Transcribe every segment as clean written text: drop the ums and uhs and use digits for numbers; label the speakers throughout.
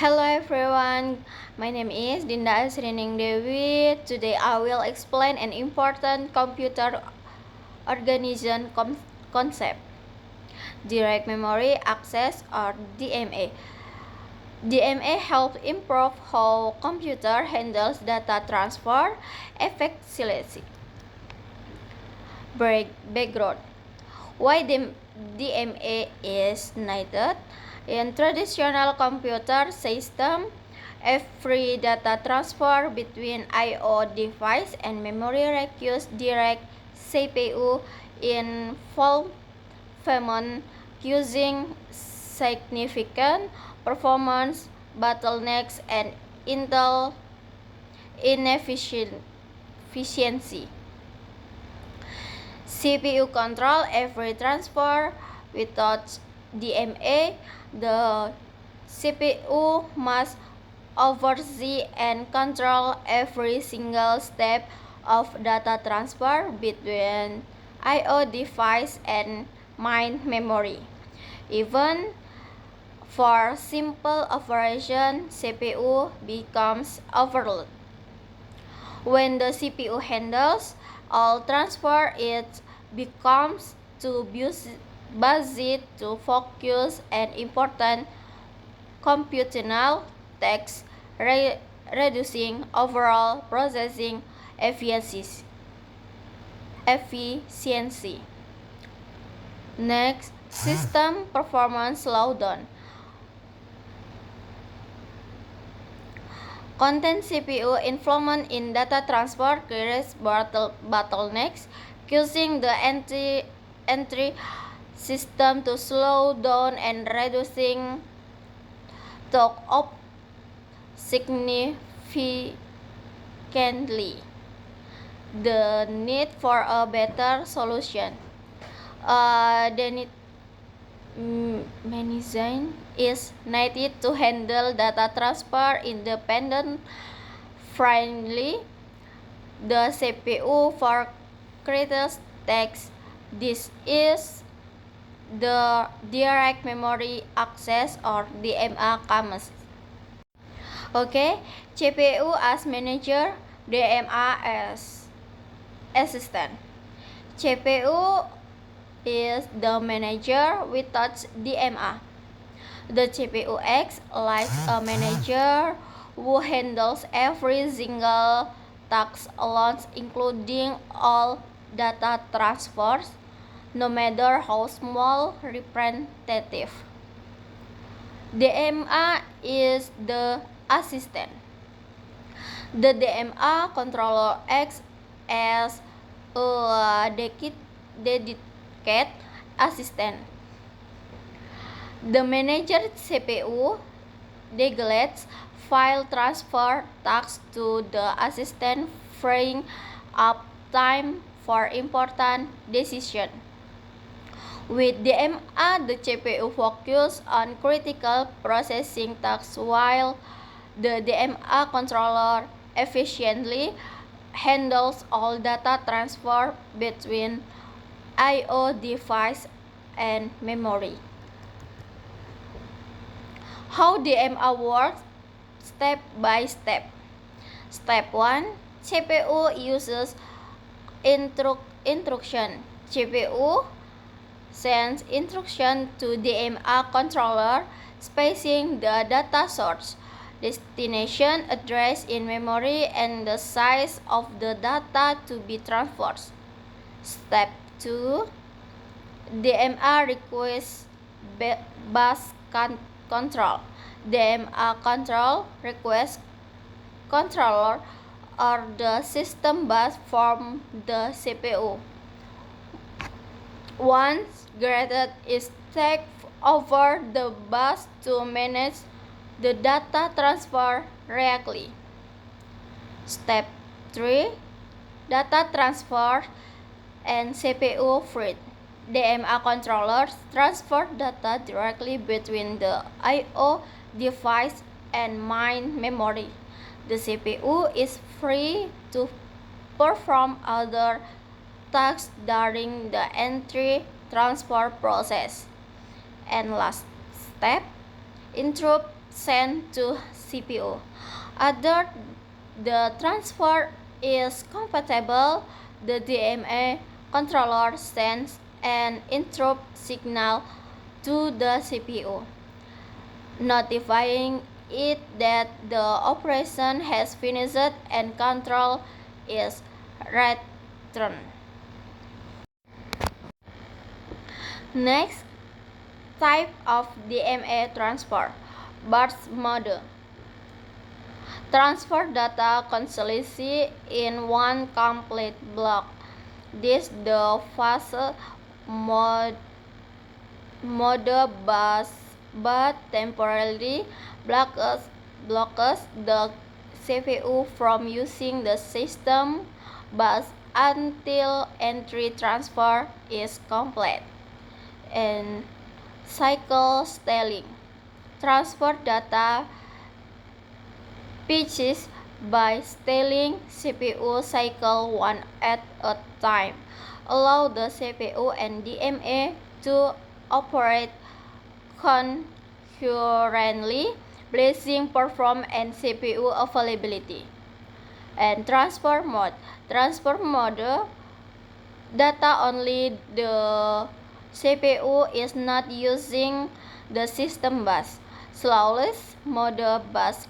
Speaker 1: Hello everyone, my name is Dinda Asrining Dewi. Today I will explain an important computer organization concept, direct memory access or DMA. DMA helps improve how computer handles data transfer effectively. Background: why DMA is needed? In traditional computer system, every data transfer between I/O device and memory requires direct CPU involvement, causing significant performance bottlenecks and inefficiency. CPU control every transfer. Without DMA, the CPU must oversee and control every single step of data transfer between I/O device and main memory. Even for simple operation, CPU becomes overloaded. When the CPU handles all transfer, it becomes too busy to focus on important computational tasks, reducing overall processing efficiency. Next, system performance slowdown. Content CPU involvement in data transfer creates bottlenecks, causing the entry system to slow down and reducing talk up significantly. The need for a better solution. The need mechanism is needed to handle data transfer independently. The CPU for critical tasks. This is the direct memory access or DMA comes. Okay, CPU as manager, DMA as assistant. CPU is the manager without DMA. The CPU acts like a manager who handles every single task alone, including all data transfers, no matter how small, repetitive. DMA is the assistant. The DMA controller acts as a dedicated assistant. The manager CPU delegates file transfer tasks to the assistant, freeing up time for important decisions. With DMA, the CPU focuses on critical processing tasks while the DMA controller efficiently handles all data transfer between I/O device and memory. How DMA works step by step. Step 1. CPU uses instruction. CPU sends instruction to DMA controller specifying the data source, destination address in memory, and the size of the data to be transferred. Step 2. DMA requests bus control. DMA control requests controller or the system bus from the CPU. Once granted, is take over the bus to manage the data transfer correctly. Step 3. Data transfer and CPU free. DMA controllers transfer data directly between the I/O device and main memory. The CPU is free to perform other tasks during the entry transfer process. And last step, interrupt sent to CPU. After the transfer is compatible, the DMA controller sends an interrupt signal to the CPU, notifying it that the operation has finished and control is returned. Next type of DMA transfer, burst mode. Transfer data constantly in one complete block. This the fast mode bus but temporarily blocks the CPU from using the system bus until entry transfer is complete. And cycle stealing. Transfer data pitches by stealing CPU cycle one at a time. Allow the CPU and DMA to operate concurrently, blazing performance and CPU availability. And transfer mode. Transfer mode data only the CPU is not using the system bus. Slowless mode bus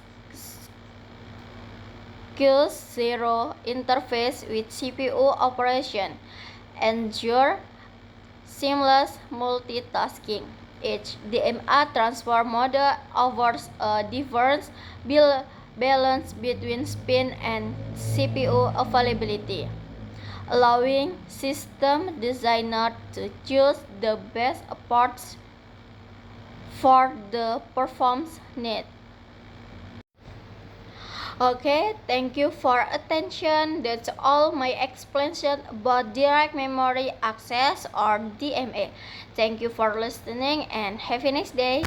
Speaker 1: Q0 interface with CPU operation. Ensure seamless multitasking. Each DMA transfer mode offers a diverse balance between speed and CPU availability, allowing system designer to choose the best parts for the performance need. Okay, thank you for attention. That's all my explanation about direct memory access or DMA. Thank you for listening and have a nice day.